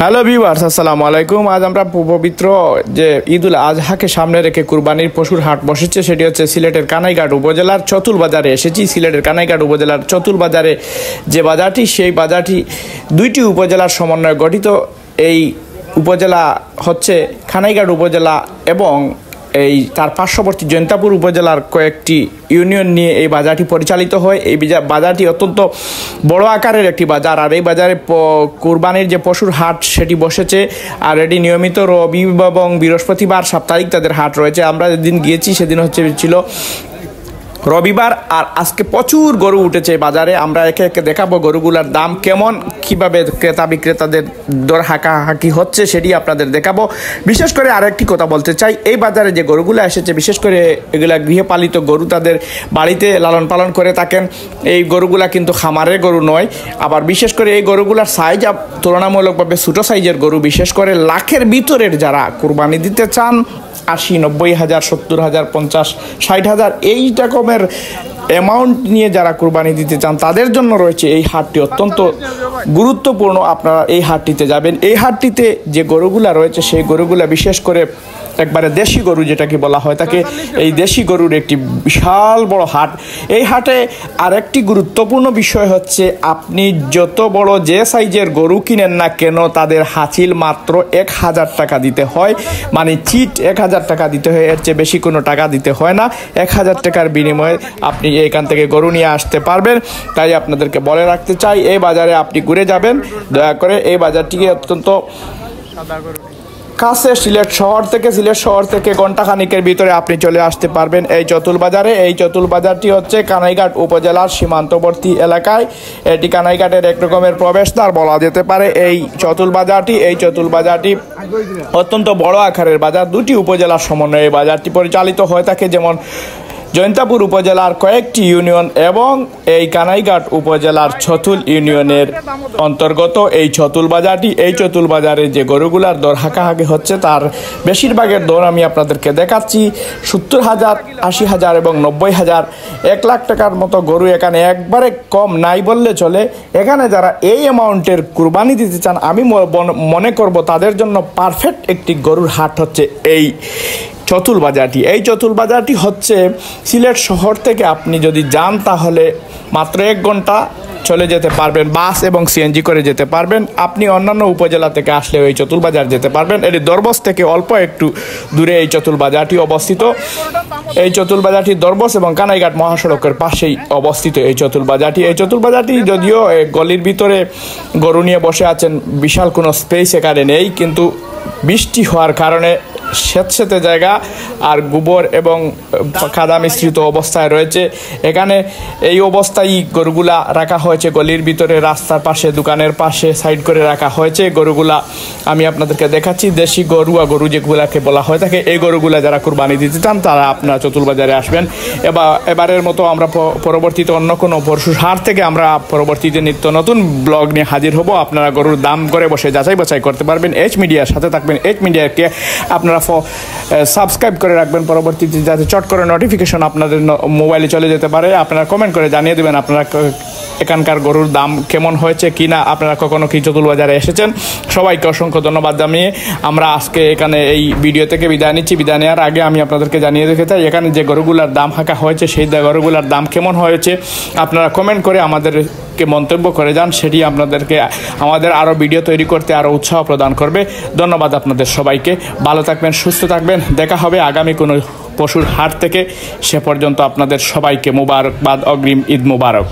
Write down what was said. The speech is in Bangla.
হ্যালো ভিউয়ার্স, আসসালামু আলাইকুম। আজ আমরা পবিত্র যে ঈদুল আজহাকে সামনে রেখে কুরবানির পশুর হাট বসেছে, সেটি হচ্ছে সিলেটের কানাইঘাট উপজেলার চতুল বাজারে এসেছি। সিলেটের কানাইঘাট উপজেলার চতুল বাজারে যে বাজারটি, সেই বাজারটি দুইটি উপজেলার সমন্বয়ে গঠিত। এই উপজেলা হচ্ছে কানাইঘাট উপজেলা এবং এই তার পার্শ্ববর্তী জৈন্তাপুর উপজেলার কয়েকটি ইউনিয়ন নিয়ে এই বাজারটি পরিচালিত হয়। এই বাজারটি অত্যন্ত বড় আকারের একটি বাজার। আর এই বাজারে কুরবানির যে পশুর হাট সেটি বসেছে, আর এটি নিয়মিত রবি এবং বৃহস্পতিবার সাপ্তাহিক তাদের হাট রয়েছে। আমরা যেদিন গিয়েছি সেদিন ছিল রবিবার, আর আজকে প্রচুর গরু উঠেছে বাজারে। আমরা একে একে দেখাবো গরুগুলার দাম কেমন, কিভাবে ক্রেতা বিক্রেতাদের দর হাঁকাহাঁকি হচ্ছে সেটি আপনাদের দেখাবো। বিশেষ করে আরেকটি কথা বলতে চাই, এই বাজারে যে গরুগুলো এসেছে, বিশেষ করে এগুলা গৃহপালিত গরু, তাদের বাড়িতে লালন পালন করে থাকেন। এই গরুগুলা কিন্তু খামারের গরু নয়। আবার বিশেষ করে এই গরুগুলার সাইজ তুলনামূলকভাবে ছোটো সাইজের গরু, বিশেষ করে লাখের ভিতরের যারা কুরবানি দিতে চান, ৮০, ৯০ হাজার, ৭০ হাজার, ৫০, ৬০ হাজার এই রকমের অ্যামাউন্ট নিয়ে যারা কুরবানি দিতে চান, তাদের জন্য রয়েছে এই হাটটি অত্যন্ত গুরুত্বপূর্ণ। আপনারা এই হাটটিতে যাবেন। এই হাটটিতে যে গরুগুলা রয়েছে, সেই গরুগুলা বিশেষ করে একবারে দেশি গরু যেটাকে বলা হয় তাকে, এই দেশি গরুর একটি বিশাল বড় হাট। এই হাটে আরেকটি গুরুত্বপূর্ণ বিষয় হচ্ছে, আপনি যত বড় যে সাইজের গরু কিনেন না কেন, তাদের হাসিল মাত্র ১,০০০ টাকা দিতে হয়। মানে চিট ১,০০০ টাকা দিতে হয়, এর চেয়ে বেশি কোনো টাকা দিতে হয় না। ১,০০০ টাকার বিনিময়ে আপনি এখান থেকে গরু নিয়ে আসতে পারবেন। তাই আপনাদেরকে বলে রাখতে চাই, এই বাজারে আপনি ঘুরে যাবেন দয়া করে। এই বাজারটিকে অত্যন্ত কাছে, সিলেট শহর থেকে ঘণ্টাখানিকের ভিতরে আপনি চলে আসতে পারবেন এই চতুল বাজারে। এই চতুল বাজারটি হচ্ছে কানাইঘাট উপজেলার সীমান্তবর্তী এলাকায়। এটি কানাইঘাটের এক রকমের প্রবেশদ্বার বলা যেতে পারে এই চতুল বাজারটি অত্যন্ত বড় আকারের বাজার। দুটি উপজেলার সমন্বয়ে এই বাজারটি পরিচালিত হয়ে থাকে, যেমন জৈন্তাপুর উপজেলার কয়েকটি ইউনিয়ন এবং এই কানাইঘাট উপজেলার চতুল ইউনিয়নের অন্তর্গত এই চতুল বাজারটি। এই চতুল বাজারে যে গরুগুলার দর হাঁকাহাঁকি হচ্ছে, তার বেশিরভাগের দর আমি আপনাদেরকে দেখাচ্ছি। ৭০ হাজার, ৮০ হাজার এবং ৯০ হাজার, ১ লাখ টাকার মতো গরু এখানে একবারে কম নাই বললে চলে। এখানে যারা এই অ্যামাউন্টের কুরবানি দিতে চান, আমি মনে করব তাদের জন্য পারফেক্ট একটি গরুর হাট হচ্ছে এই চতুল বাজারটি। এই চতুল বাজারটি হচ্ছে সিলেট শহর থেকে আপনি যদি যান, তাহলে মাত্র ১ ঘন্টা চলে যেতে পারবেন, বাস এবং সিএনজি করে যেতে পারবেন। আপনি অন্যান্য উপজেলা থেকে আসলে এই চতুল বাজার যেতে পারবেন। এটি দরবস থেকে অল্প একটু দূরে এই চতুল বাজারটি অবস্থিত। এই চতুল বাজারটি দরবস এবং কানাইঘাট মহাসড়কের পাশেই অবস্থিত এই চতুল বাজারটি। এই চতুল বাজারটি যদিও গলির ভিতরে গরু নিয়ে বসে আছেন, বিশাল কোনো স্পেস এখানে নেই, কিন্তু বৃষ্টি হওয়ার কারণে স্যাঁতস্যাঁতে জায়গা আর গোবর এবং কাদা মিশ্রিত অবস্থায় রয়েছে। এখানে এই অবস্থায় গরুগুলা রাখা হয়েছে গলির ভিতরে, রাস্তার পাশে, দোকানের পাশে সাইড করে রাখা হয়েছে। গরুগুলা আমি আপনাদেরকে দেখাচ্ছি, দেশি গরু যেগুলাকে বলা হয়ে থাকে। এই গরুগুলা যারা কুরবানি দিতে চান, তারা আপনারা চতুল বাজারে আসবেন। এবারের মতো আমরা পরবর্তীতে অন্য কোনো পশুর হাট থেকে আমরা পরবর্তীতে নিত্য নতুন ব্লগ নিয়ে হাজির হব। আপনারা গরুর দাম করে বসে যাচাই বাছাই করতে পারবেন। এইচ মিডিয়ার সাথে থাকবেন। এইচ মিডিয়াকে আপনারা সাবস্ক্রাইব করে রাখবেন, পরবর্তীতে যাতে চট করে নোটিফিকেশন আপনাদের মোবাইলে চলে যেতে পারে। আপনারা কমেন্ট করে জানিয়ে দেবেন আপনারা এখানকার গরুর দাম কেমন হয়েছে কিনা, আপনারা কখনো কি চতুল বাজারে এসেছেন। সবাইকে অসংখ্য ধন্যবাদ জানিয়ে আমরা আজকে এখানে এই ভিডিও থেকে বিদায় নিচ্ছি। বিদায় নেওয়ার আগে আমি আপনাদেরকে জানিয়ে রেখে চাই, এখানে যে গরুগুলার দাম হাঁকা হয়েছে, সেই গরুগুলার দাম কেমন হয়েছে আপনারা কমেন্ট করে আমাদেরকে মন্তব্য করে যান। সেটি আপনাদেরকে আমাদের আরও ভিডিও তৈরি করতে আরও উৎসাহ প্রদান করবে। ধন্যবাদ আপনাদের সবাইকে। ভালো থাকবেন, সুস্থ থাকবেন। দেখা হবে আগামী কোনো পশুর হাট থেকে। সে পর্যন্ত আপনাদের সবাইকে মুবারকবাদ, অগ্রিম ঈদ মুবারক।